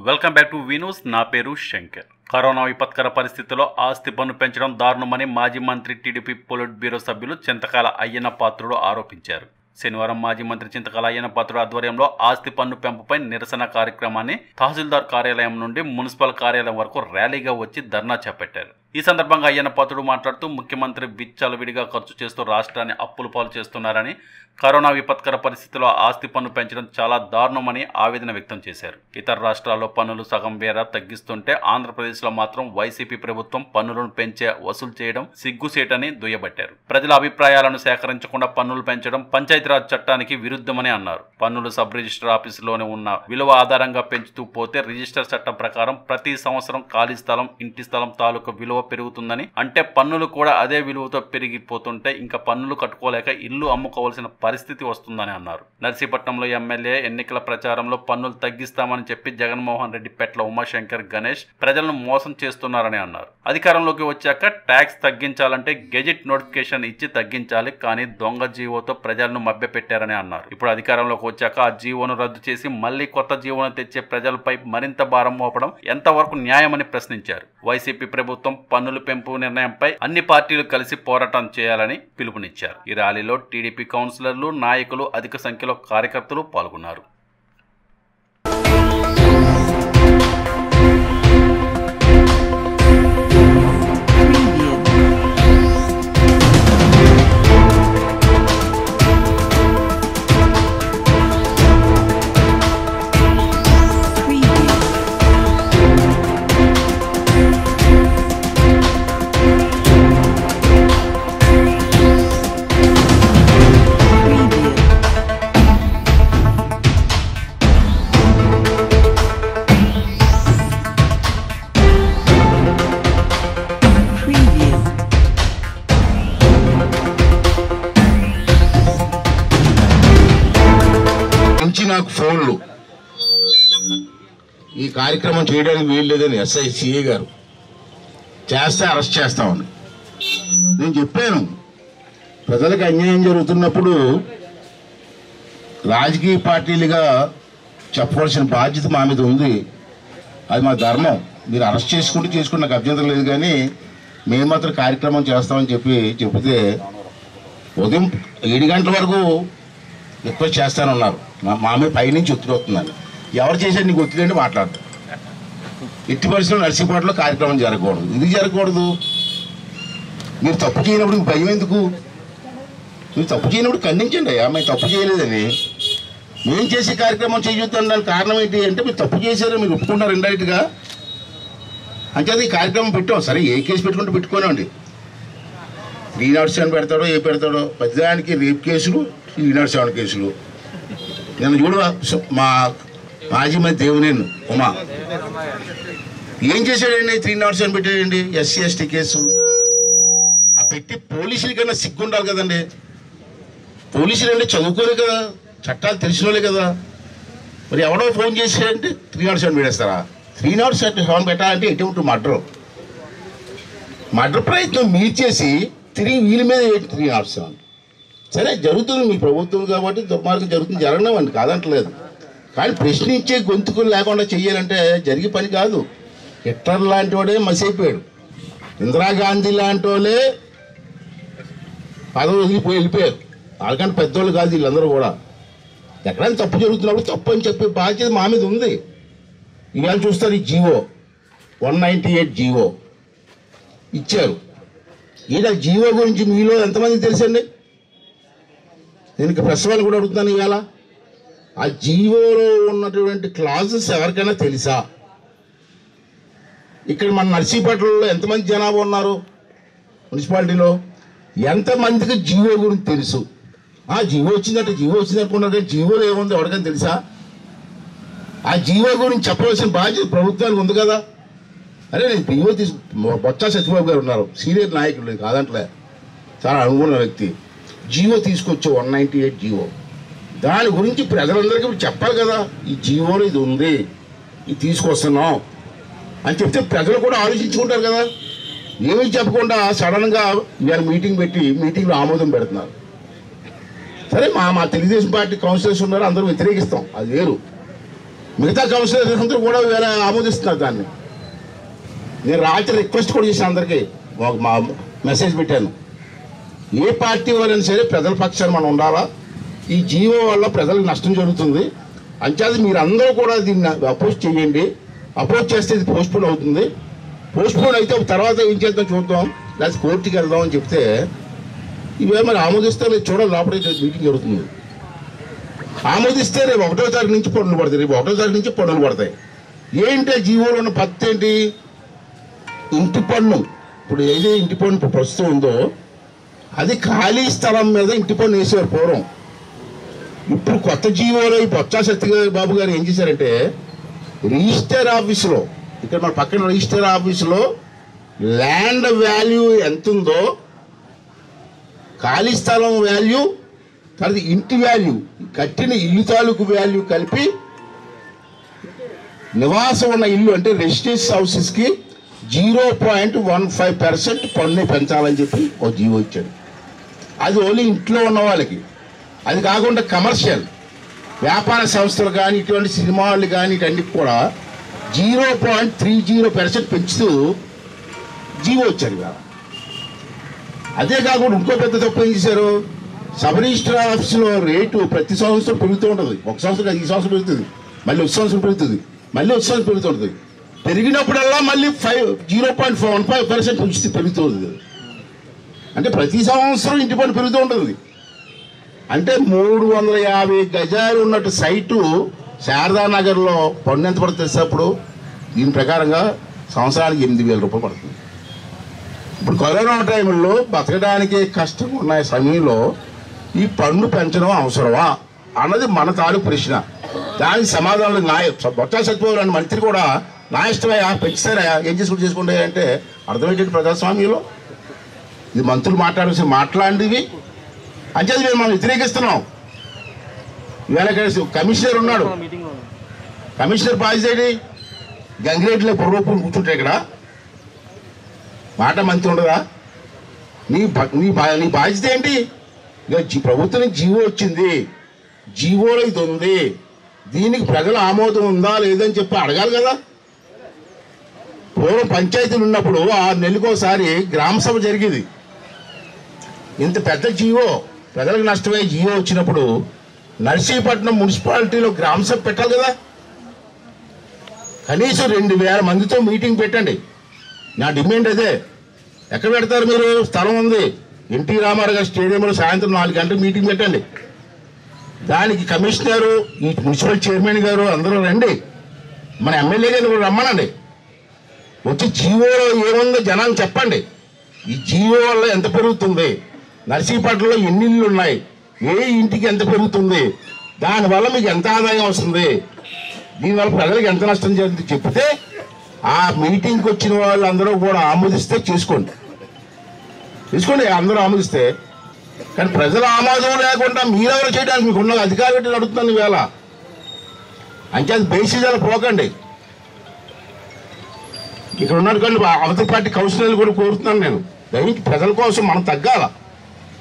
Welcome back to Venus. నా పేరు Shankar. Corona విపత్కర పరిస్థితుల్లో ఆస్తి పన్ను పెంచడం దారుణమని మాజీ మంత్రి టీడీపీ పొలిట్ బ్యూరో సభ్యులు చింతకాల అయ్యన్న పాత్రుడు ఆరోపించారు. శనివారం మాజీ మంత్రి చింతకాల అయ్యన్న పాత్రుడు ఆధ్వర్యంలో ఆస్తి పన్ను పెంపుపై నిరసన కార్యక్రమాన్ని తహసీల్దార్ కార్యాలయం నుండి మున్సిపల్ కార్యాలయం వరకు ర్యాలీగా వచ్చి ధర్నా చేపట్టారు. ఈ సందర్భంగా అయ్యన్న పాత్రుడు మాట్లాడుతూ ముఖ్యమంత్రి విచ్చలవిడిగా ఖర్చు చేస్తూ రాష్ట్రాన్ని అప్పుల పాలు చేస్తున్నారని, కరోనా విపత్కర పరిస్థితుల్లో ఆస్తి పన్ను పెంచడం చాలా దారుణమని ఆవేదన వ్యక్తం చేశారు. ఇతర రాష్ట్రాల్లో పన్నులు సగం వేర తగ్గిస్తుంటే ఆంధ్రప్రదేశ్లో మాత్రం వైసీపీ ప్రభుత్వం పన్నులను వసూలు చేయడం సిగ్గుసేటని దుయ్యబట్టారు. ప్రజల అభిప్రాయాలను సేకరించకుండా పన్నులు పెంచడం పంచాయతీరాజ్ చట్టానికి విరుద్ధమని అన్నారు. పన్నులు సబ్ రిజిస్టర్ ఆఫీసులోనే ఉన్న విలువ ఆధారంగా పెంచుతూ పోతే రిజిస్టర్ చట్టం ప్రకారం ప్రతి సంవత్సరం ఖాళీ స్థలం, ఇంటి స్థలం తాలూకు విలువ పెరుగుతుందని, అంటే పన్నులు కూడా అదే విలువతో పెరిగిపోతుంటే ఇంకా పన్నులు కట్టుకోలేక ఇల్లు అమ్ముకోవాల్సిన పరిస్థితి వస్తుందని అన్నారు. నర్సీపట్నంలో ఎమ్మెల్యే ఎన్నికల ప్రచారంలో పన్నులు తగ్గిస్తామని చెప్పి జగన్మోహన్ రెడ్డి, పెట్ల ఉమాశంకర్, గణేష్ ప్రజలను మోసం చేస్తున్నారని అన్నారు. అధికారంలోకి వచ్చాక ట్యాక్స్ తగ్గించాలంటే గెజిట్ నోటిఫికేషన్ ఇచ్చి తగ్గించాలి, కానీ దొంగ జీవోతో ప్రజలను మభ్యపెట్టారని అన్నారు. ఇప్పుడు అధికారంలోకి వచ్చాక ఆ జీవోను రద్దు చేసి మళ్లీ కొత్త జీవోను తెచ్చే ప్రజలపై మరింత భారం మోపడం ఎంతవరకు న్యాయమని ప్రశ్నించారు. వైసీపీ ప్రభుత్వం పన్నుల పెంపు నిర్ణయంపై అన్ని పార్టీలు కలిసి పోరాటం చేయాలని పిలుపునిచ్చారు. ఈ ర్యాలీలో టీడీపీ కౌన్సిలర్లు, నాయకులు, అధిక సంఖ్యలో కార్యకర్తలు పాల్గొన్నారు. నాకు ఫోన్లు ఈ కార్యక్రమం చేయడానికి వీలు లేదని ఎస్ఐ సిఐ గారు చేస్తే అరెస్ట్ చేస్తామని నేను చెప్పాను. ప్రజలకు అన్యాయం జరుగుతున్నప్పుడు రాజకీయ పార్టీలుగా చెప్పవలసిన బాధ్యత మా మీద ఉంది. అది మా ధర్మం. మీరు అరెస్ట్ చేసుకుంటే నాకు అభ్యంతరం లేదు, కానీ మేము మాత్రం కార్యక్రమం చేస్తామని చెప్తే ఉదయం 7 గంటల వరకు రిక్వెస్ట్ చేస్తానన్నారు. మా మీద పైనుంచి ఒత్తిడి వస్తుందని. ఎవరు చేశారు నీకు ఒత్తిడి అంటే మాట్లాడతారు. ఎట్టి పరిస్థితుల్లో నర్సీపట్నంలో కార్యక్రమం జరగకూడదు. ఇది జరగకూడదు. మీరు తప్పు చేయనప్పుడు మీకు భయం ఎందుకు? మీరు తప్పు చేయనప్పుడు ఖండించండి. అయ్యా మేము తప్పు చేయలేదని. మేము చేసే కార్యక్రమం చేయొద్దని దానికి కారణం ఏంటి అంటే మీరు తప్పు చేశారని మీరు ఒప్పుకుంటారు ఇండైరెక్ట్గా. అంటే అది కార్యక్రమం పెట్టాం. సరే ఏ కేసు పెట్టుకుంటే పెట్టుకోనండి. 307 పెడతాడో ఏ పెడతాడో, పెద్దదానికి రేప్ కేసులు, 307 కేసులు. నేను చూడ మా మాజీ మంత్రి దేవినేని ఉమా ఏం చేశాడండి? 307 పెట్టాడండి. ఎస్సీ ఎస్టీ కేసు ఆ పెట్టి పోలీసుల కన్నా సిగ్గుండాలి కదండి. పోలీసులు అంటే చదువుకోలే కదా, చట్టాలు తెలిసిన వాళ్ళే కదా. మరి ఎవడో ఫోన్ చేసాడంటే 307 పెట్టేస్తారా? 307 పెట్టాలంటే ఎటువంటి మర్డర్ ప్రయత్నం మీరు చేసి తిరిగి వీళ్ళ మీద 307. సరే జరుగుతుంది, మీ ప్రభుత్వం కాబట్టి దుర్మార్గం జరుగుతుంది, జరగనివ్వండి, కాదంటలేదు. కానీ ప్రశ్నించే గొంతుకులు లేకుండా చెయ్యాలంటే జరిగే పని కాదు. హిట్లర్ లాంటి వాడే మసైపోయాడు. ఇందిరాగాంధీ లాంటి వాళ్ళే పదవి వెళ్ళిపోయారు. వాళ్ళకంటే పెద్దోళ్ళు కాదు వీళ్ళందరూ కూడా. ఎక్కడైనా తప్పు జరుగుతున్నప్పుడు తప్పు అని చెప్పే బాధ్యత మా మీద ఉంది. ఇవాళ చూస్తారు ఈ జీవో 198 జీవో ఇచ్చారు. ఈయన జీవో గురించి మీలో ఎంతమందికి తెలుసండి? నేను ప్రెస్ వాళ్ళు కూడా అడుగుతున్నాను ఇవాళ. ఆ జీవోలో ఉన్నటువంటి క్లాజెస్ ఎవరికైనా తెలుసా? ఇక్కడ మన నర్సీపట్నంలో ఎంతమంది జనాభా ఉన్నారు? మున్సిపాలిటీలో ఎంతమందికి జీవో గురించి తెలుసు? జీవో వచ్చింది అనుకున్నారు, కానీ జీవోలో ఏముంది ఎవరికైనా తెలుసా? ఆ జీవో గురించి చెప్పవలసిన బాధ్యత ప్రభుత్వానికి ఉంది కదా. అరే నేను జీవో బొత్స సత్యబాబు గారు ఉన్నారు, సీనియర్ నాయకులు, కాదంటలే, చాలా అనుకున్న వ్యక్తి. జీవో తీసుకొచ్చే 198 జీవో దాని గురించి ప్రజలందరికీ చెప్పాలి కదా. ఈ జీవోలో ఇది ఉంది, ఇది తీసుకొస్తున్నాం అని చెప్తే ప్రజలు కూడా ఆలోచించుకుంటారు కదా. ఏమీ చెప్పకుండా సడన్గా ఇవాళ మీటింగ్ పెట్టి మీటింగ్లో ఆమోదం పెడుతున్నారు. సరే మా తెలుగుదేశం పార్టీ కౌన్సిలర్స్ ఉన్నారు, అందరూ వ్యతిరేకిస్తాం, అది వేరు. మిగతా కౌన్సిలర్స్ అందరూ కూడా వేరే ఆమోదిస్తున్నారు దాన్ని. నేను రాత్రి రిక్వెస్ట్ కూడా చేశాను అందరికీ, మా మెసేజ్ పెట్టాను. ఏ పార్టీ వాళ్ళైనా సరే ప్రజల పక్షాన్ని మనం ఉండాలా. ఈ జీవో వల్ల ప్రజలకు నష్టం జరుగుతుంది. అంచేది మీరు అందరూ కూడా దీన్ని అపోజ్ చేయండి. అపోజ్ చేస్తే ఇది పోస్ట్పోన్ అవుతుంది. పోస్ట్పోన్ అయితే తర్వాత ఏం చేద్దాం చూద్దాం, లేకపోతే కోర్టుకి వెళ్దాం అని చెప్తే ఇవే మరి ఆమోదిస్తే లేదు చూడాలి. లోపల మీటింగ్ జరుగుతుంది. ఆమోదిస్తే రేపు 1వ తారీఖు నుంచి పన్నులు పడతాయి. రేపు 1వ తారీఖు నుంచి పన్నులు పడతాయి. ఏంటి జీవోలో ఉన్న పద్ధతి ఏంటి? ఇంటి పన్ను. ఇప్పుడు ఏది ఇంటి పన్ను ఇప్పుడు ప్రస్తుతం ఉందో అది ఖాళీ స్థలం మీద ఇంటి పన్ను వేసేవారు పూర్వం. ఇప్పుడు కొత్త జీవోలో ఈ బొత్స సత్యబాబు గారు ఏం చేశారంటే రిజిస్టర్ ఆఫీసులో, ఇక్కడ మన పక్కన రిజిస్టర్ ఆఫీసులో ల్యాండ్ వాల్యూ ఎంత ఉందో, ఖాళీ స్థలం వాల్యూ, తర్వాత ఇంటి వాల్యూ, కట్టిన ఇల్లు తాలూకు వాల్యూ కలిపి నివాసం ఉన్న ఇల్లు అంటే రెసిడెన్స్ హౌసెస్కి 0.15% పన్ను పెంచాలని చెప్పి ఒక జీవో ఇచ్చాడు. అది ఓన్లీ ఇంట్లో ఉన్న వాళ్ళకి. అది కాకుండా కమర్షియల్ వ్యాపార సంస్థలు కానీ ఇటువంటి సినిమా వాళ్ళు కానీ ఇవన్నీ కూడా 0.30% పెంచుతూ జీవో వచ్చారు ఇవాళ. అదే కాకుండా ఇంకో పెద్ద తప్పు ఏం చేశారు, సబ్ రిజిస్టర్ ఆఫీసులో రేటు ప్రతి సంవత్సరం పెరుగుతూ ఉంటుంది. ఒక సంవత్సరం ఈ సంవత్సరం పెరుగుతుంది, మళ్ళీ ఒక సంవత్సరం పెరుగుతుంది, మళ్ళీ ఒక సంవత్సరం పెరుగుతుంటుంది. పెరిగినప్పుడల్లా మళ్ళీ 0.15% పెరుగుతుంది. అంటే ప్రతి సంవత్సరం ఇంటి పన్ను పెరుగుతూ ఉంటుంది. అంటే 350 గజాలు ఉన్నట్టు సైటు శారదానగర్లో పన్ను ఎంత పడుతుంది అప్పుడు? దీని ప్రకారంగా సంవత్సరానికి 8,000 రూపాయలు పడుతుంది. ఇప్పుడు కరోనా టైంలో బతకడానికి కష్టం ఉన్న సమయంలో ఈ పన్ను పెంచడం అవసరమా అన్నది మన తాలూకు ప్రశ్న. దానికి సమాధానం బొత్స సత్యబాబు అనే మంత్రి కూడా నా ఇష్టమయ్యా పెంచుతారా ఏం చేసుకుంటే అంటే అర్థమయ్యేటి ప్రజాస్వామ్యంలో ఇది మంత్రులు మాట్లాడాల్సిన మాట్లాడివి అంచేది మేము మనం వ్యతిరేకిస్తున్నాం. ఇవాళ కమిషనర్ ఉన్నాడు, కమిషనర్ బాధ్యత గంగిరెడ్డిలో పొరవప్పుడు కూర్చుంటే ఇక్కడ మాట మంత్రి ఉండదా? నీ బాధ్యత ఏంటి? ఇక ప్రభుత్వం జీవో వచ్చింది, జీవోలో ఇది ఉంది, దీనికి ప్రజల ఆమోదం ఉందా లేదని చెప్పి అడగాలి కదా. పూర్వం పంచాయతీలు ఉన్నప్పుడు 6 నెలలకోసారి గ్రామ సభ జరిగేది. ఇంత పెద్ద జీవో ప్రజలకు నష్టమయ్యే జీవో వచ్చినప్పుడు నర్సీపట్నం మున్సిపాలిటీలో గ్రామ సభ పెట్టాలి కదా. కనీసం 2,000 మందితో మీటింగ్ పెట్టండి. నా డిమాండ్ అదే. ఎక్కడ పెడతారు మీరు? స్థలం ఉంది, ఎన్టీ రామారావు గారి స్టేడియంలో సాయంత్రం 4 గంటలకు మీటింగ్ పెట్టండి. దానికి కమిషనరు, ఈ మున్సిపల్ చైర్మన్ గారు అందరూ రండి, మన ఎమ్మెల్యే గారిని కూడా రమ్మనండి. వచ్చి జీవోలో ఏముందో జనాన్ని చెప్పండి. ఈ జీవో వల్ల ఎంత పెరుగుతుంది, నర్సీపట్నంలో ఎన్ని ఇళ్ళు ఉన్నాయి, ఏ ఇంటికి ఎంత పెరుగుతుంది, దానివల్ల మీకు ఎంత ఆదాయం వస్తుంది, దీనివల్ల ప్రజలకు ఎంత నష్టం జరుగుతుంది చెప్తే ఆ మీటింగ్కి వచ్చిన వాళ్ళందరూ కూడా ఆమోదిస్తే తీసుకోండి అందరూ ఆమోదిస్తే. కానీ ప్రజల ఆమోదం లేకుండా మీరెవరు చేయడానికి మీకు ఉన్న అధికారులు అడుగుతున్నాను ఈవేళ. అంటే అది బేసిజాలు పోకండి. ఇక్కడ ఉన్నారు కానీ అవతల పార్టీ కౌన్సిలర్లు కూడా కోరుతున్నాను నేను, దయచేసి ప్రజల కోసం మనం తగ్గాల,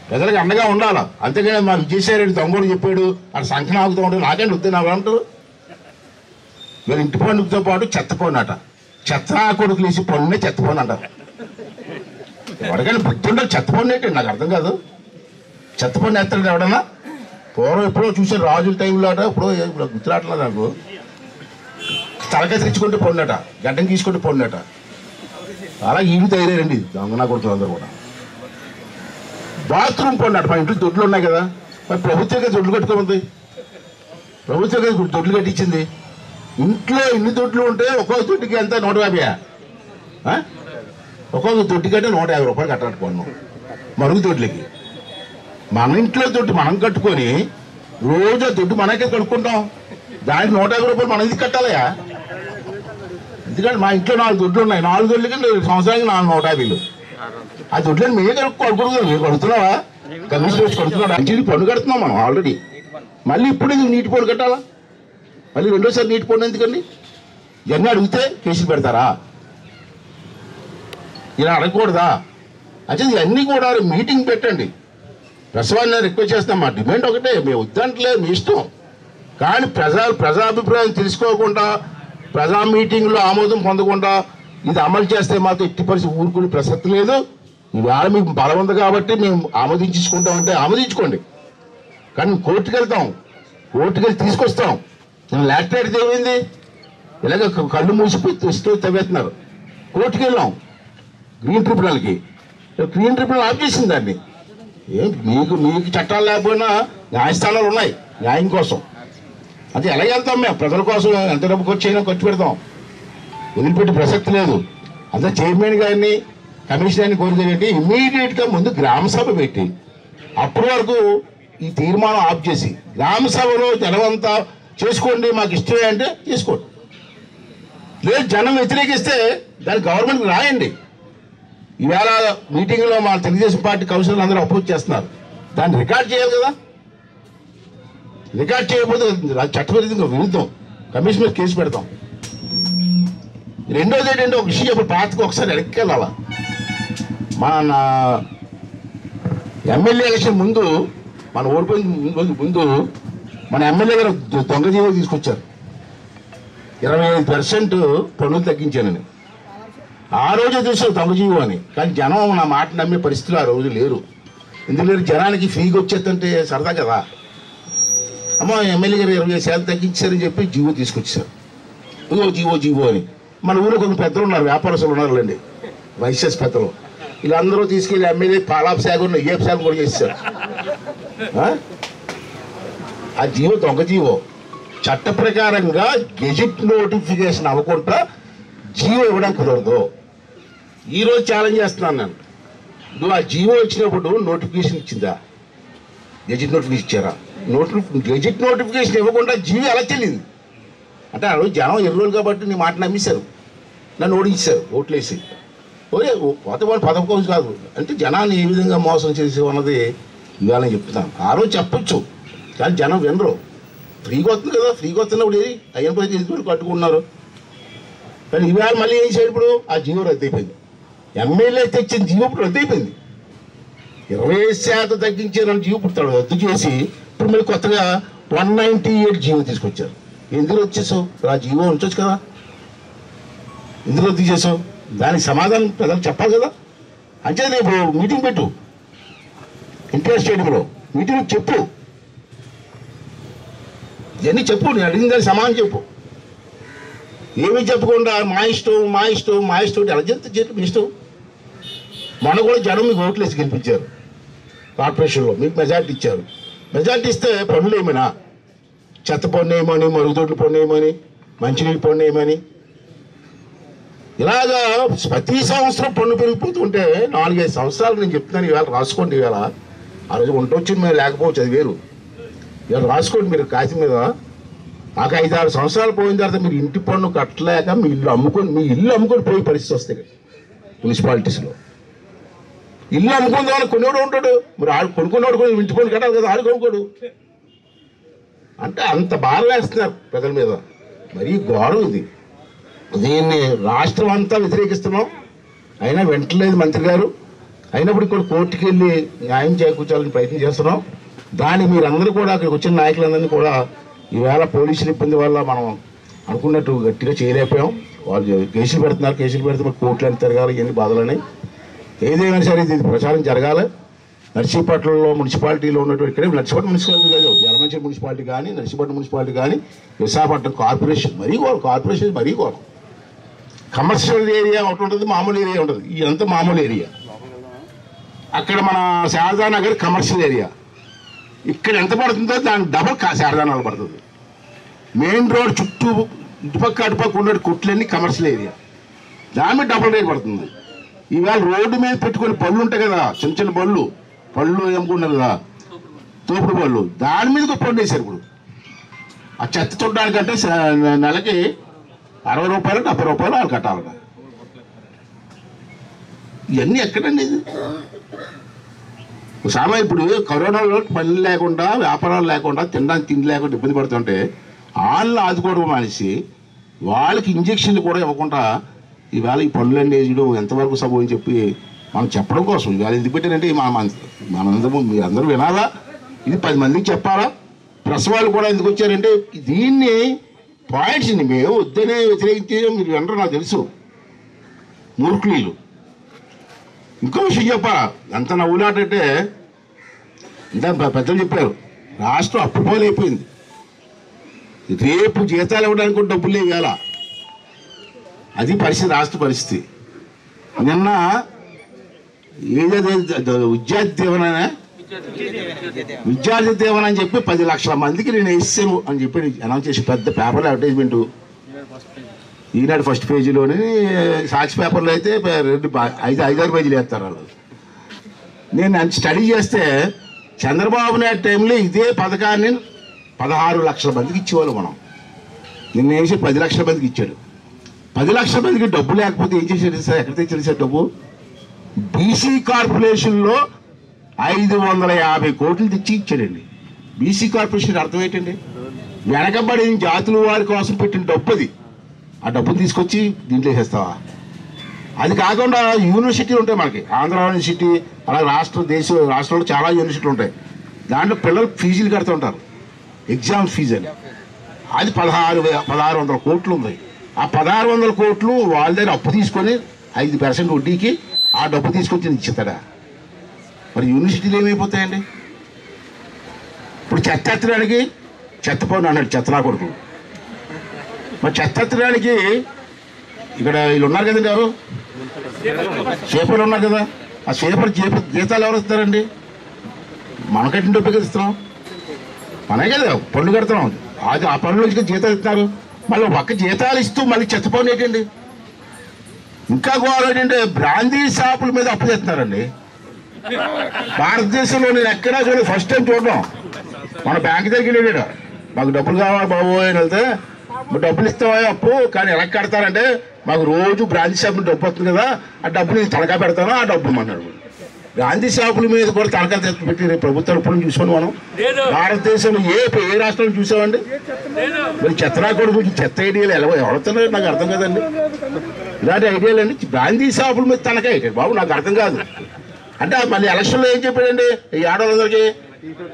ప్రజలకు అండగా ఉండాలా. అంతేగాని మా విజయసాయిరెడ్డి దొంగడు చెప్పాడు అక్కడ సంఖ్య ఆగుతూ ఉంటాడు, నాకేంటి వద్దు నా అంటారు. వీళ్ళు ఇంటి పన్నుతో పాటు చెత్త పన్ను అట, చెత్త కొడుకులు వేసి పన్నునే చెత్త పన్ను అంటారు. ఎవరికైనా బుద్ధుండాలి, చెత్త పన్ను ఏంటి నాకు అర్థం కాదు. చెత్త పన్ను ఎత్తాడు ఎవడన్నా? పూర్వం ఎప్పుడో చూసారు రాజుల టైంలో అట, ఇప్పుడు గుర్తురాట్లేదు నాకు. తలకాయ తెచ్చుకుంటే పన్నుట, గడ్డం తీసుకుంటే పన్నుట. అలా ఇవి తయారండి దొంగనా కొడుతున్నారు అందరూ కూడా. బాత్రూమ్ పన్నుట, మా ఇంట్లో దొడ్లు ఉన్నాయి కదా, మరి ప్రభుత్వం దొడ్లు కట్టుకోమంది, ప్రభుత్వం దొడ్లు కట్టించింది. ఇంట్లో ఇన్ని దొడ్లు ఉంటే ఒక్కొక్క దొడ్డికి ఎంత 150, ఒక్కొక్క దొడ్డి కంటే 150 రూపాయలు కట్టాలి పన్ను మరుగు దొడ్లకి. మన ఇంట్లో దొడ్డు మనం కట్టుకొని రోజు దొడ్డు మనకే కడుక్కుంటాం, దానికి 150 రూపాయలు మనం ఇది కట్టాలయా? ఎందుకంటే మా ఇంట్లో 4 దొడ్లు ఉన్నాయి, 4 దొడ్లకి సంవత్సరానికి 150. ఆ దొడ్లను మేమే కడుక్కోకూడదు, మేము కడుతున్నావా? కమిషన్ వచ్చి కడుతున్నాడా? మంచి పన్ను కడుతున్నాం మనం ఆల్రెడీ. మళ్ళీ ఇప్పుడు నీటి పన్ను కట్టాలా? మళ్ళీ రెండోసారి నీటి పన్ను ఎందుకండి? ఇవన్నీ అడిగితే కేసులు పెడతారా? ఇలా అడగకూడదా? అంటే ఇవన్నీ కూడా మీటింగ్ పెట్టండి. ప్రసవాన్ని రిక్వెస్ట్ చేస్తాం, మా డిమాండ్ ఒకటే, మేము వద్దంటలేదు, మీ ఇష్టం. కానీ ప్రజాభిప్రాయం తెలుసుకోకుండా ప్రజా మీటింగ్లో ఆమోదం పొందకుండా ఇది అమలు చేస్తే మాత్రం ఎట్టి పరిస్థితి ఊరుకునే ప్రసక్తి లేదు. ఇవాళ మీకు బలం ఉంది కాబట్టి మేము ఆమోదించుకుంటామంటే ఆమోదించుకోండి, కానీ కోర్టుకు వెళ్తాం, కోర్టుకు వెళ్ళి తీసుకొస్తాం. నేను లాక్టేట్ ఏమైంది, ఇలాగ కళ్ళు మూసిపోయి ఇస్తూ తవ్వేస్తున్నారు. కోర్టుకు వెళ్ళాం గ్రీన్ ట్రిబ్యునల్కి, గ్రీన్ ట్రిబ్యునల్ ఆఫ్ చేసింది దాన్ని. మీకు చట్టాలు లేకపోయినా న్యాయస్థానాలు ఉన్నాయి న్యాయం కోసం. అది ఎలా వెళ్తాం మేము? ప్రజల కోసం ఎంత డబ్బు ఖర్చు ఖర్చు పెడతాం, వదిలిపెట్టే ప్రసక్తి లేదు. అంతా చైర్మన్ గారిని కమిషనర్ని కోరుకునేది ఇమ్మీడియట్గా ముందు గ్రామ సభ పెట్టి అప్పటి వరకు ఈ తీర్మానం ఆఫ్ చేసి గ్రామ సభలో జనమంతా చేసుకోండి మాకు ఇష్టమే అంటే తీసుకోండి, లేదు జనం వ్యతిరేకిస్తే దాన్ని గవర్నమెంట్కి రాయండి. ఈవేళ మీటింగ్లో మా తెలుగుదేశం పార్టీ కౌన్సిలర్లు అందరూ అపోజ్ చేస్తున్నారు, దాన్ని రికార్డ్ చేయాలి కదా. రికార్డ్ చేయకపోతే చట్టవిరుద్ధంగా విరుద్ధం, కమిషనర్ కేసు పెడతాం. రెండోది ఏంటంటే ఒక విషయం చెప్పి పాతకు ఒకసారి ఎడక్కెళ్ళాల. మన ఎమ్మెల్యే ఎలక్షన్ ముందు మన ఓడిపోయిన ముందు మన ఎమ్మెల్యే గారు దొంగ జీవో తీసుకొచ్చారు, 25% పన్నులు తగ్గించానని. ఆ రోజే చూసారు దొంగ జీవో అని, కానీ జనం నా మాట నమ్మే పరిస్థితులు ఆ రోజు లేరు. ఎందుకు జనానికి ఫ్రీగా వచ్చేస్తుంటే సరదా కదా. అమ్మ ఎమ్మెల్యే గారు 25% తగ్గించారని చెప్పి జీవో తీసుకొచ్చారు. జీవో అని మన ఊళ్ళో కొన్ని పెద్దలు ఉన్నారు, వ్యాపారస్తులు ఉన్నారులేండి, వైసెస్ పెద్దలు, వీళ్ళందరూ తీసుకెళ్ళి ఎమ్మెల్యే పాలాప్ శాఖ ఏఎఫ్ శాఖ కూడా చేశారు. ఆ జీవో దొంగ జీవో. చట్ట ప్రకారంగా గెజిట్ నోటిఫికేషన్ అవ్వకుండా జీవో ఇవ్వడం కుదరదు. ఈరోజు ఛాలెంజ్ చేస్తున్నాను నేను, నువ్వు ఆ జీవో ఇచ్చినప్పుడు నోటిఫికేషన్ ఇచ్చిందా? గెజిట్ నోటిఫికేషన్ ఇచ్చారా? గెజిట్ నోటిఫికేషన్ ఇవ్వకుండా జీవో ఎలా చెల్లింది అంటే ఆ రోజు జనం ఎర్రోలు కాబట్టి నీ మాట నమ్మేశారు, నన్ను ఓడించారు ఓట్లేసి. ఓరే కొత్త వాళ్ళు పదవి కోసం కాదు అంటే జనాన్ని ఏ విధంగా మోసం చేసి ఉన్నది ఇవాళ చెప్తున్నాను. ఆ రోజు చెప్పచ్చు కానీ జనం వినరు. ఫ్రీగా వస్తుంది కదా, ఫ్రీగా వస్తున్నప్పుడు ఏది అయిన పది ఎదురు కట్టుకున్నారు. కానీ ఇవాళ మళ్ళీ ఏం చేయడు, ఇప్పుడు ఆ జీవో రద్దు అయిపోయింది. ఎమ్మెల్యే తెచ్చిన జీవో ఇప్పుడు రద్దు అయిపోయింది. 25% తగ్గించారని జీవో పుట్టాడు రద్దు చేసి ఇప్పుడు మళ్ళీ కొత్తగా 198 జీవో తీసుకొచ్చారు. ఎందుకు వచ్చేసావు? ఆ జీవో ఉంచవచ్చు కదా, ఎందుకు రద్దు చేసావు? దానికి సమాధానం ప్రజలు చెప్పాలి కదా. అంటే రేపు మీటింగ్ పెట్టు, ఎన్టీఆర్ స్టేడియంలో మీటింగ్ చెప్పు, ఇవన్నీ చెప్పు, నేను అడిగిన దానికి సమాధానం చెప్పు. ఏమీ చెప్పకుండా మా ఇష్టం ఎలా చెప్తే మీ ఇష్టం. మొన్న కూడా జనం మీకు ఓట్లేసి గెలిపించారు, కార్పొరేషన్లో మీకు మెజార్టీ ఇచ్చారు. మెజార్టీ ఇస్తే పనులు ఏమైనా చెత్త పన్ను వేయమని, మరుగుదొడ్లు పన్ను వేయమని, మంచినీళ్ళు పన్ను వేయమని, ఇలాగా ప్రతి సంవత్సరం పన్ను పెరిగిపోతుంటే 4-5 సంవత్సరాలు నేను చెప్తున్నాను. ఇవాళ రాసుకోండి, ఇవాళ ఆ రోజు ఉండొచ్చింది మేము లేకపోవచ్చు, అది వేరు. ఇవాళ రాసుకోండి మీరు కాసి మీద. నాకు 5-6 సంవత్సరాలు పోయిన తర్వాత మీరు ఇంటి పన్ను కట్టలేక మీ ఇల్లు అమ్ముకొని పోయే పరిస్థితి వస్తాయి మున్సిపాలిటీస్లో. ఇల్లు అమ్ముకుందామని కొనేవాడు ఉంటాడు, మరి ఆడు కొనుక్కున్నాడు కూడా ఇంటి పన్ను కట్టాలి కదా, ఆడు కొనుక్కోడు. అంటే అంత బాధ వేస్తున్నారు ప్రజల మీద, మరీ ఘోరం ఇది. దీన్ని రాష్ట్రం అంతా వ్యతిరేకిస్తున్నాం, అయినా వెంటలేదు మంత్రి గారు. అయినప్పుడు ఇక్కడ కోర్టుకు వెళ్ళి న్యాయం చేకూర్చాలని ప్రయత్నం చేస్తున్నాం. దాన్ని మీరందరూ కూడా అక్కడికి వచ్చిన నాయకులందరినీ కూడా ఈవేళ పోలీసుల ఇబ్బంది వల్ల మనం అనుకున్నట్టు గట్టిగా చేయలేకపోయాం. వాళ్ళు కేసులు పెడుతున్నారు, కేసులు పెడితే మరి కోర్టులు తిరగాలి, ఇవన్నీ బాధలని. ఏదైనా సరే ఇది ప్రచారం జరగాలి. నర్సీపట్నంలో మున్సిపాలిటీలో ఉన్నటువంటి ఇక్కడే నర్సీపట్నం మున్సిపాలిటీ కాదు, యలమంచిలి మున్సిపాలిటీ కానీ, నర్సీపట్నం మున్సిపాలిటీ కానీ, విశాఖపట్నం కార్పొరేషన్ మరీ ఘోరం. కార్పొరేషన్ మరీ ఘోరం. కమర్షియల్ ఏరియా ఒకటి ఉంటుంది, మామూలు ఏరియా ఉంటుంది. ఇదంతా మామూలు ఏరియా. అక్కడ మన శారదానగర్ కమర్షియల్ ఏరియా. ఇక్కడ ఎంత పడుతుందో దాని డబల్ శారదానగర్ పడుతుంది. మెయిన్ రోడ్ చుట్టూ ఇటుపక్క అటుపక్క ఉన్న కొట్లన్నీ కమర్షియల్ ఏరియా, దాని మీద డబల్ రేట్ పడుతుంది. ఈవేళ రోడ్డు మీద పెట్టుకుని పళ్ళు ఉంటాయి కదా, చిన్న చిన్న పళ్ళు ఏమనుకుంటున్నారు కదా, తోపుడు పళ్ళు, దాని మీద పన్ను వేశారు. ఇప్పుడు ఆ చెత్త చూడడానికంటే నెలకి 60 రూపాయలు 70 రూపాయలు వాళ్ళు కట్టాలట. ఇవన్నీ ఎక్కడండి ఇది? సామాన్య ఇప్పుడు కరోనాలో పనులు లేకుండా, వ్యాపారాలు లేకుండా, తినడానికి తిండి లేకుండా ఇబ్బంది పడుతుంటే వాళ్ళని ఆదుకోవడం మానేసి వాళ్ళకి ఇంజక్షన్లు కూడా ఇవ్వకుండా ఈవేళ ఈ పనులన్నీ వేయడం ఎంతవరకు సబు అని చెప్పి మనం చెప్పడం కోసం ఇవాళ ఎందుకు పెట్టారంటే మనందరూ మీరందరూ వినాలా, ఇది 10 మందికి చెప్పాలా, ప్రెస్ వాళ్ళు కూడా ఎందుకు వచ్చారంటే దీన్ని పాయింట్స్ని మేము వద్దనే వ్యతిరేకించే మీరు వినరు, నాకు తెలుసు, మూర్ఖులు. ఇంకో విషయం చెప్పా, ఎంత నవ్వులాటంటే ఇంత పెద్దలు చెప్పారు, రాష్ట్రం అప్పుపోలైపోయింది. రేపు జీతాలు ఇవ్వడానికి కూడా డబ్బులు లేవు ఇవాళ. అది పరిస్థితి, రాష్ట్ర పరిస్థితి. నిన్న ఏదైతే విద్యార్థి దేవన అని చెప్పి 10 లక్షల మందికి నేను వేసాను అని చెప్పి అనౌన్స్ చేసి పెద్ద పేపర్లో అడ్వర్టైజ్మెంట్. ఈనాడు ఫస్ట్ పేజీలోని, సాక్షి పేపర్లో అయితే 5-6 పేజీలు వేస్తారు వాళ్ళు. నేను స్టడీ చేస్తే చంద్రబాబు నాయుడు టైంలో ఇదే పథకాన్ని 16 లక్షల మందికి ఇచ్చేవాళ్ళు మనం. నిన్న వేసి 10 లక్షల మందికి ఇచ్చాడు. 10 లక్షల మందికి డబ్బు లేకపోతే ఏం చేశాడు సార్? ఎక్కడ తెచ్చాడు సార్ డబ్బు? బీసీ కార్పొరేషన్లో 550 కోట్లు తెచ్చి ఇచ్చాడండి. బీసీ కార్పొరేషన్ అర్థం ఏంటండి? వెనకబడిన జాతుల వారి కోసం పెట్టిన డబ్బు అది. ఆ డబ్బులు తీసుకొచ్చి దీంట్లో వేసేస్తావా? అది కాకుండా యూనివర్సిటీలు ఉంటాయి మనకి, ఆంధ్ర యూనివర్సిటీ, అలాగే రాష్ట్రంలో చాలా యూనివర్సిటీలు ఉంటాయి. దాంట్లో పిల్లలు ఫీజులు కడుతూ ఉంటారు, ఎగ్జామ్ ఫీజు అని. అది 1600 కోట్లు ఉంది. ఆ 1600 కోట్లు వాళ్ళ దగ్గర అప్పు తీసుకొని 5% వడ్డీకి ఆ డబ్బు తీసుకొచ్చి ఇచ్చేస్తాడా? మరి యూనివర్సిటీలు ఏమైపోతాయండి? ఇప్పుడు చెత్త ఎత్తడానికి చెత్తపోని అన్నాడు, చెత్తనా కొడుకు. మరి చెత్త ఎత్తడానికి ఇక్కడ వీళ్ళు ఉన్నారు కదండి, ఎవరు చేపలు ఉన్నారు కదా, ఆ చేపలు జీతాలు ఎవరు ఇస్తారండి? మనకట్టిన డబ్బు కదా ఇస్తున్నాం, మనే కదా పన్ను కడుతున్నాం. అది ఆ పన్నుల నుంచి జీతాలు ఇస్తున్నారు. మళ్ళీ ఒక్క జీతాలు ఇస్తూ మళ్ళీ చెత్తపోని ఏంటండి? ఇంకా గోవాలు ఏంటంటే బ్రాందీ షాపుల మీద అప్పు చేస్తున్నారండి. భారతదేశంలో నేను ఎక్కడా చూడలేదు, ఫస్ట్ టైం చూడడం. మన బ్యాంక్ దగ్గరికి వెళ్ళాడు, మాకు డబ్బులు కావాలి బాబు అని వెళ్తే, డబ్బులు ఇస్తావా అప్పు, కానీ ఎలా కడతారంటే మాకు రోజు బ్రాందీ షాపులు డబ్బు వస్తుంది కదా, ఆ డబ్బులు నేను తనఖా పెడతాను, ఆ డబ్బు అన్నాడు. బ్రాందీ షాపుల మీద కూడా తనఖా పెట్టి ప్రభుత్వం ఎప్పుడు చూసాను మనం. భారతదేశంలో ఏ రాష్ట్రంలో చూసామండి? మరి చెత్తనా కొడుకు చెత్త ఐడియాలు ఎవరుతున్నారు నాకు అర్థం కదండి. ఇలాంటి ఐడియాలు అండి. బ్రాందీ షాపుల మీద తనఖా ఏంటండి బాబు, నాకు అర్థం కాదు. అంటే మళ్ళీ ఎలక్షన్లో ఏం చెప్పాడండి, ఈ ఆడవాళ్ళందరికీ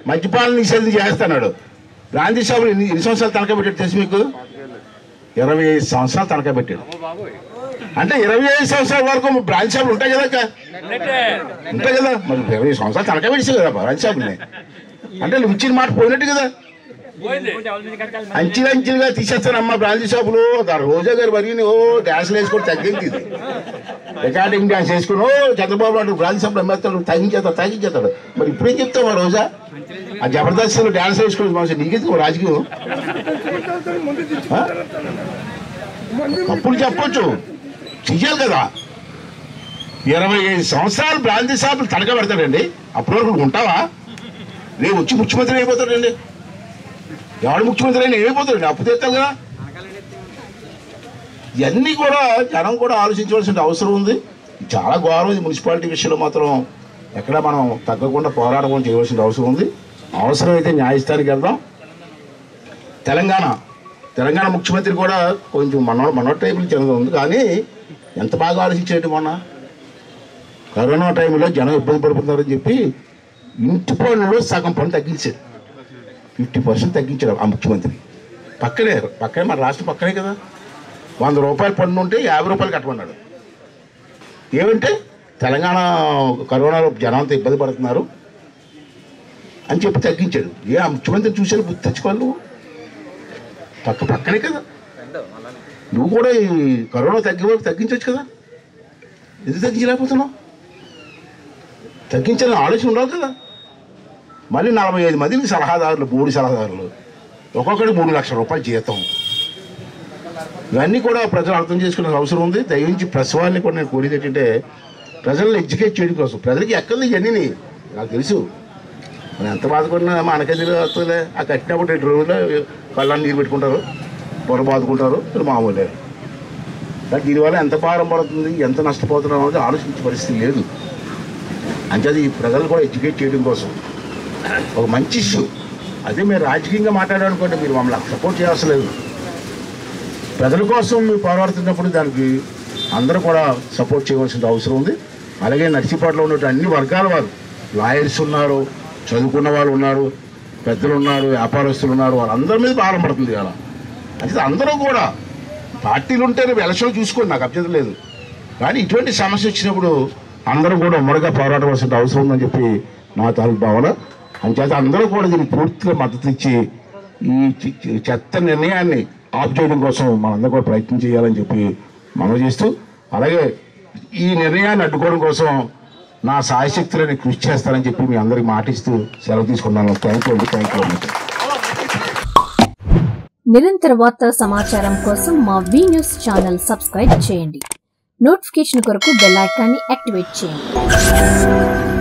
మద్యపానం నిషేధం చేస్తున్నాడు. బ్రాందీ షాపులు ఎన్ని సంవత్సరాలు తనఖా పెట్టాడు తెలుసు మీకు? 25 సంవత్సరాలు తనఖా పెట్టాడు. అంటే 25 సంవత్సరాల వరకు బ్రాంచ్ షాపులు ఉంటాయి కదా, ఉంటాయి కదా. మరి 20 సంవత్సరాలు తనఖా పెట్టేసావు కదా బ్రాంచ్ షాపుల్ని. అంటే నువ్వు ఇచ్చిన మాట పోయినట్టు కదా. అంచెలుగా తీసేస్తానమ్మా బ్రాంచ్ షాపులు. రోజా గారు మరి డ్యాన్స్లు వేసుకొని తగ్గింది, ఇది రికార్డింగ్ డ్యాన్స్ వేసుకుని చంద్రబాబు నాయుడు బ్రాంచ్ షాపులు అమ్మేస్తాడు, తగ్గించేస్తాడు. మరి ఇప్పుడేం చెప్తావు ఆ రోజా? ఆ జబర్దస్త్లో డ్యాన్స్ వేసుకుని మనిషి నీకెందుకు రాజకీయం? అప్పుడు చెప్పొచ్చు, చెయ్యాలి కదా. 25 సంవత్సరాలు బ్రాంచ్ షాపులు తనఖా పెడతాడండి. అప్పటి వరకు ఉంటావా? రేపు వచ్చి ముఖ్యమంత్రి అయిపోతాడండి. ఎవడు ముఖ్యమంత్రి అయినా ఏమైపోతాడండి? అప్పు తెస్తాడు కదా. ఇవన్నీ కూడా జనం కూడా ఆలోచించవలసిన అవసరం ఉంది. చాలా గౌరవం. మున్సిపాలిటీ విషయంలో మాత్రం ఎక్కడ మనం తగ్గకుండా పోరాటం చేయవలసిన అవసరం ఉంది. అవసరమైతే న్యాయస్థానానికి వెళ్దాం. తెలంగాణ ముఖ్యమంత్రి కూడా కొంచెం మన టైపులు చెంది ఉంది, కానీ ఎంత బాగా ఆలోచించేది. మొన్న కరోనా టైంలో జనం ఇబ్బంది పడుతున్నారని చెప్పి ఇంటి పనులు సగం పన్ను తగ్గించారు, 50% తగ్గించాడు ఆ ముఖ్యమంత్రి. పక్కనే మన రాష్ట్రం పక్కనే కదా. 100 రూపాయల పన్ను ఉంటే 50 రూపాయలు కట్టమన్నాడు. ఏమంటే తెలంగాణ కరోనాలో జనంతో ఇబ్బంది పడుతున్నారు అని చెప్పి తగ్గించాడు. ఆ ముఖ్యమంత్రి చూసారు, బుద్ధి తెచ్చుకోవాలి. పక్కనే కదా. నువ్వు కూడా ఈ కరోనా తగ్గే వరకు తగ్గించవచ్చు కదా. ఎందుకు తగ్గించలేకపోతున్నావు? తగ్గించాలని ఆలోచన ఉండాలి కదా. మళ్ళీ 45 మందికి సలహాదారులు, బోర్డు సలహాదారులు, ఒక్కొక్కడికి 3 లక్షల రూపాయలు జీతం. ఇవన్నీ కూడా ప్రజలు అర్థం చేసుకునే అవసరం ఉంది. దయించి ప్రెస్ వాళ్ళని కూడా నేను కోరేది ఏంటంటే, ప్రజలను ఎడ్యుకేట్ చేయడం కోసం. ప్రజలకి ఎక్కడ ఇవన్నీ నాకు తెలుసు. మనం ఎంత బాధపడినా మనకెళ్ళి వస్తుందిలే. ఆ కట్టినప్పుడు 2 రోజుల్లో కళ్ళని నీరు పెట్టుకుంటారు, పొర బాదుకుంటారు, మామూలే. కానీ దీనివల్ల ఎంత భారం పడుతుంది, ఎంత నష్టపోతున్నాం అనేది ఆలోచించే పరిస్థితి లేదు. అంచేది ఈ ప్రజలు కూడా ఎడ్యుకేట్ చేయడం కోసం ఒక మంచి ఇష్యూ. అదే మీరు రాజకీయంగా మాట్లాడాలనుకుంటే మీరు మమ్మల్ని సపోర్ట్ చేయాల్సిన లేదు. ప్రజల కోసం మీరు పోరాడుతున్నప్పుడు దానికి అందరూ కూడా సపోర్ట్ చేయవలసిన అవసరం ఉంది. అలాగే నర్సీపేటలో ఉన్నటువంటి అన్ని వర్గాల వారు, లాయర్స్ ఉన్నారు, చదువుకున్న వాళ్ళు ఉన్నారు, పెద్దలు ఉన్నారు, వ్యాపారస్తులు ఉన్నారు, వాళ్ళందరి మీద భారం పడుతుంది ఇలా. అయితే అందరూ కూడా పార్టీలు ఉంటే ఎలక్షన్ చూసుకోండి, నాకు అభ్యంతరం లేదు. కానీ ఇటువంటి సమస్య వచ్చినప్పుడు అందరూ కూడా ఉమ్మడిగా పోరాడవలసిన అవసరం ఉందని చెప్పి నా తాలూకు భావన. అంచేత అందరూ కూడా దీనికి పూర్తిగా మద్దతు ఇచ్చి ఈ చెత్త నిర్ణయాన్ని ఆఫ్ చేయడం కోసం మనందరూ కూడా ప్రయత్నం చేయాలని చెప్పి మనం చేస్తూ, అలాగే ఈ నిర్ణయాన్ని అడ్డుకోవడం కోసం నా సాయశక్తులని కృషి చేస్తానని చెప్పి మీ అందరికి మాటిస్తూ సెలవు తీసుకున్నాను. Thank you. నిరంతర వార్తా సమాచారం కోసం మా వి న్యూస్ ఛానల్ సబ్స్క్రైబ్ చేయండి. నోటిఫికేషన్ కొరకు బెల్ ఐకాన్ని యాక్టివేట్ చేయండి.